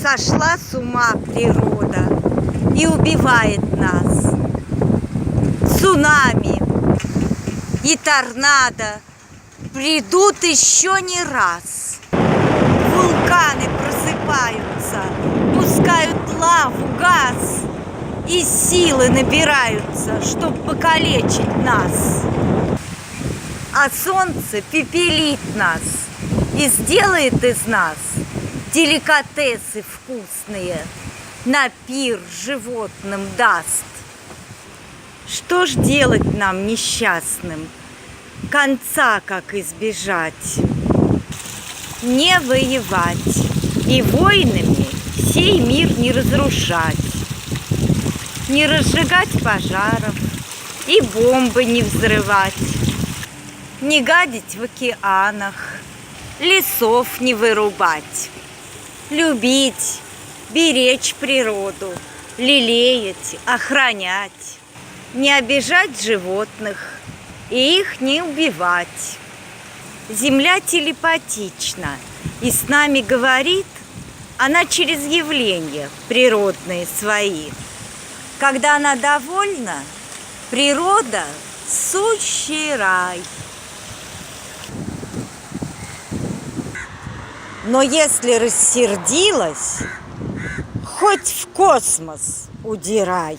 Сошла с ума природа и убивает нас. Цунами и торнадо придут еще не раз. Вулканы просыпаются, пускают лаву, газ, и силы набираются, чтоб покалечить нас. А солнце пепелит нас и сделает из нас деликатесы вкусные, на пир животным даст. Что ж делать нам, несчастным? Конца как избежать? Не воевать и войнами сей мир не разрушать, не разжигать пожаров и бомбы не взрывать, не гадить в океанах, лесов не вырубать, любить, беречь природу, лелеять, охранять, не обижать животных и их не убивать. Земля телепатична и с нами говорит она через явления природные свои. Когда она довольна, природа – сущий рай. Но если рассердилась, хоть в космос удирай.